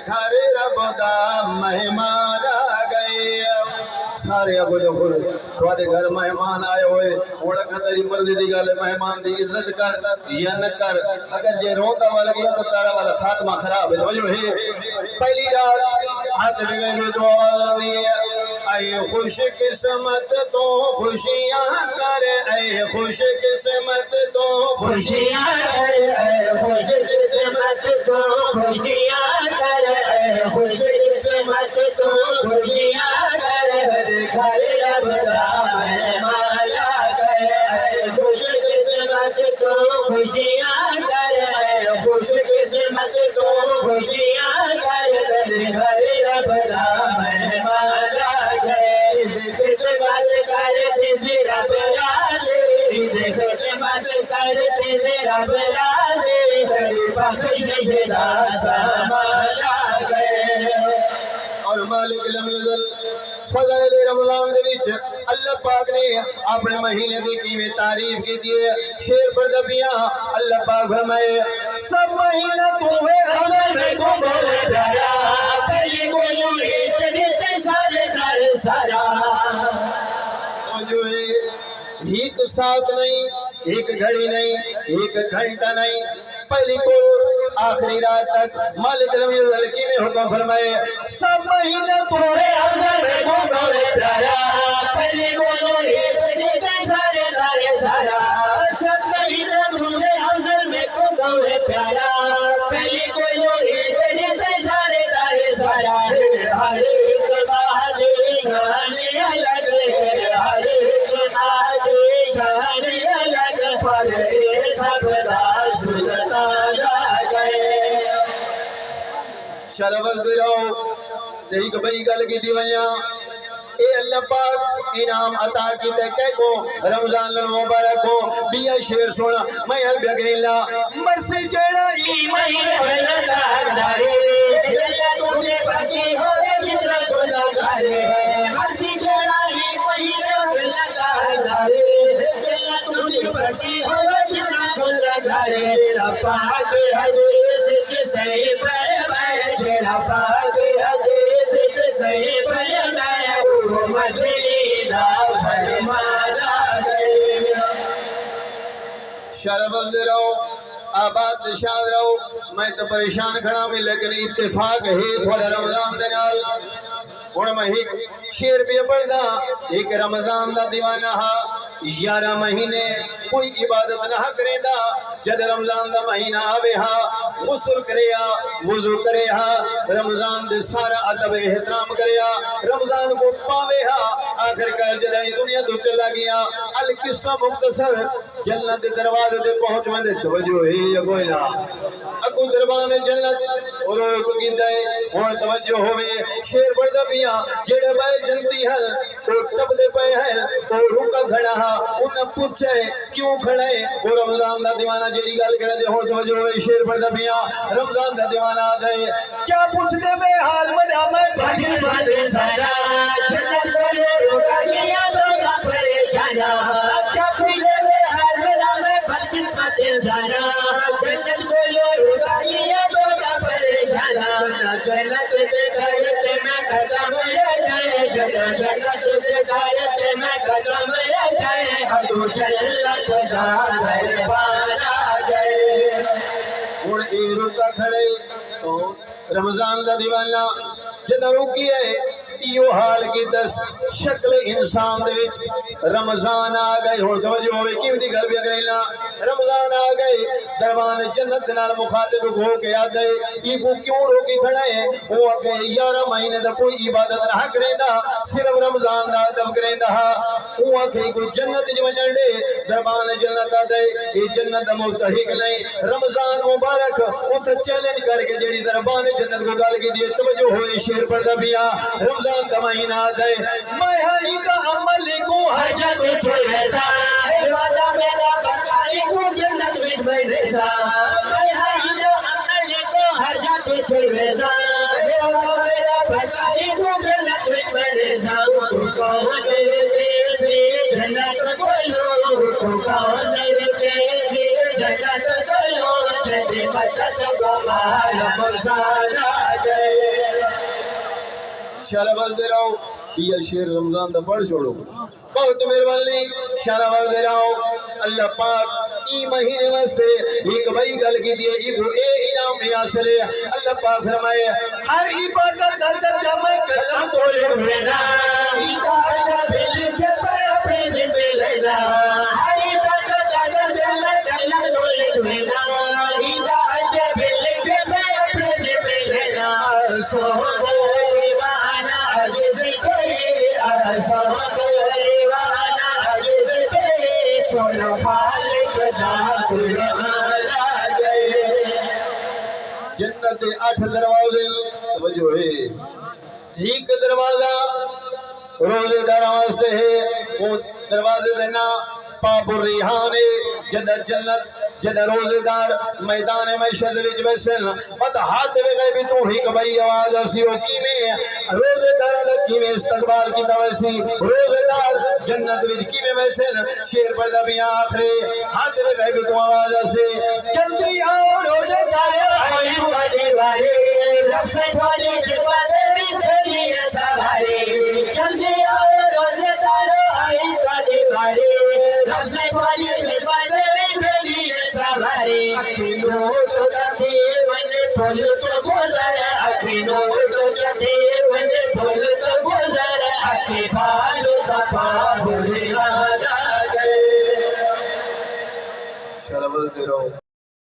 گھر رب دا مہمان آ گئے سارے ابو جو خود تھوڑے گھر مہمان آئے ہوئے اوڑا کا تیری مرضی دی گالے مہمان دی عزت کر یا نہ کر اگر جے روندہ والا گیا تو تارا والا خاتمہ خراب ہے توجہ ہے پہلی رات ہاتھ بگئے میں دعا آمی اے خوش قسمت تو خوشیاں کر اے خوش قسمت تو خوشیاں کر اے خوش قسمت تو خوشیاں کر اے خوش قسمت تو خوشیاں کر گھر رب دا مہمان آ گئے اے خوش قسمت تو خوشیاں کر اے خوش قسمت تو خوشیاں کر گھر رب دا مہمان آ گئے دیکھتے بات کرتے سے رب راضی دیکھتے بات کرتے سے رب راضی بڑی بخش سے دا سامان آ گئے اور مالک لم یزل فضائل رمضان دے وچ اللہ پاک نے اپنے مہینے دی کیویں تعریف کیتی ہے شیر پر دبیاں اللہ پاک فرمائے سب مہینہ تو ہے رمضان میں کو بہت پیارا پہلی کوئی ایک دیتے سارے دار سارا جو ہے ایک ساتھ نہیں ایک گھڑی نہیں ایک گھنٹہ نہیں پہلی کو آخری رات تک مالک رمی الحلقی نے حکم فرمائے سب مہینہ تمہیں افضل میں کو بہت پیارا پہلی کو ایک دیتے سارے دارے سارا سب مہینہ تمہیں افضل میں کو بہت پیارا پہلی کو ایک دیتے سارے دارے سارا ہر ایک بات شان الگ ہے ہر ایک بات شان الگ پر سب دا سلطان آ گئے شلوز دے رہو دیکھ بھئی گل کی دیوائیاں اے اللہ پاک انعام عطا کی تکے کو رمضان المبارک ہو بیا شیر سونا میں ہر بگریلا مرسی جڑا ای مہینے بلندہ دارے اللہ تمہیں پاکی ہوئے جتنا گناہ گارے مرسی جڑا ای مہینے بلندہ دارے اللہ تمہیں پاکی ہوئے جتنا گناہ گارے جڑا پاک حدیث صحیح فرمائے جڑا پاک حدیث صحیح فرمائے وہ مجلی دا فرمان آ گئے شربت دے رہو آباد شاد رہو میں تو پریشان کھڑا میں لیکن اتفاق ہے تھوڑا رمضان دے نال اور میں ایک شیر بھی پڑھدا ایک رمضان دا دیوانہ ہا 11 مہینے کوئی عبادت نہ کریں دا جد رمضان دا مہینہ آوے ہا غسل کرے ہا وضو کرے ہا رمضان دے سارا ادب احترام کرے ہا رمضان کو پاوے ہا آخر کر جدائی دنیا تو چلا گیا القصہ مختصر جنت دروازے دے پہنچ میں دے توجہ ہے یا کوئی نہ اکو دربان جنت اور کو گندے اور توجہ ہوئے شیر بڑھدا پیا جڑے بائے جنتی ہے اور تب دے پے ہے اور رکا کھڑا ہا انہیں پوچھے کیوں کھڑے وہ رمضان دا دیوانہ جیڑی گل کرے دے اور توجہ ہوئے شیر بڑھدا پیا رمضان دا دیوانہ آدھے کیا پوچھتے میں حال منا میں بھاگی بادے سارا جنت کو لے روکا گیا دوگا پریشانا کیا پوچھتے میں حال منا میں بھاگی بادے سارا جنت کو لے روکا گیا دوگا پریشانا جنت دے کرتے میں ختم رکھے جنت دے کرتے میں ختم رکھے تو جنت دا دربار آ گئے اور اے رکا کھڑے رمضان دا دیوانہ جنہ روکی ہے یہ حال کی دس شکل انسان دے وچ رمضان آ گئے اور توجہ ہوئے قیمتی گل بھی اگریلا رمضان آ گئے دربان جنت نال مخاطب ہو کے آدھے یہ کو کیوں روکی کھڑا ہے وہ کہ 11 مہینے دا کوئی عبادت نہ کریں دا صرف رمضان دا ادب کریں دا وہ کہ کوئی جنت جو جنڈے دربان جنت آدھے یہ جنت دا مستحق نہیں رمضان مبارک وہ تو چیلنج کر کے جیڑی دربان جنت کو گال کی دیئے توجہ ہوئے شیر پر دبیا رمضان کا مہینہ دے میں ہائی کا عمل کو ہر جگہ چھوڑے سا وعدہ میرا بکائی کو جنت میں میں سا میں ہائی کا عمل کو ہر جگہ چھوڑے سا وعدہ میرا بکائی کو جنت میں سا تو کون میرے دیسی جنت کو لو تو کون میرے دیسی جنت کو لو جدی مدد کو مالا مسارا گئے شالا بولتے رہو یہ شیر رمضان دا پڑھ چھوڑو بہت مہربانی شالا بولتے رہو اللہ پاک ای مہینے واسطے ایک بھائی گل کی دیئے ایک اے انعام میں حاصل ہے اللہ پاک فرمائے ہر عبادت کا درجہ میں کلم تو لکھ بھینا عبادت بھیل کے پر اپنے سے بھیلنا ہر عبادت کا درجہ میں کلم تو لکھ بھینا عبادت بھیل کے پر اپنے سے بھیلنا سوہ وانا عجز کوئی سوہ وانا عجز کوئی سونا خالق دا کل آلا گئے جنت 8 دروازے توجہ ہے ایک دروازہ روزے دار واسطے ہے وہ دروازے دینا باب الریحان جدہ جنت جدہ روزے دار میدان معیشت وچ بیسن مت ہاتھ میں گئے بھی تو ہی کبھی آواز اسی ہو کی میں روزے دار کی میں استقبال کی دویسی روزے دار جنت وچ کی میں بیسن شیر پردہ بھی آخری ہاتھ میں گئے بھی تو آواز اسی جلدی آؤ روزے دار آئی بڑی بڑی رب سے بڑی جبادے بھی تیری سواری جلدی آؤ روزے دار آئی بڑی بڑی رب سے بڑی جبادے بھی تیری سواری اکھینو تو جاتی ونجے پھول تو گزر اکھینو تو جاتی ونجے پھول تو گزر اکھی بھال تپا بھولی آنا گئے شالا بولتے رہو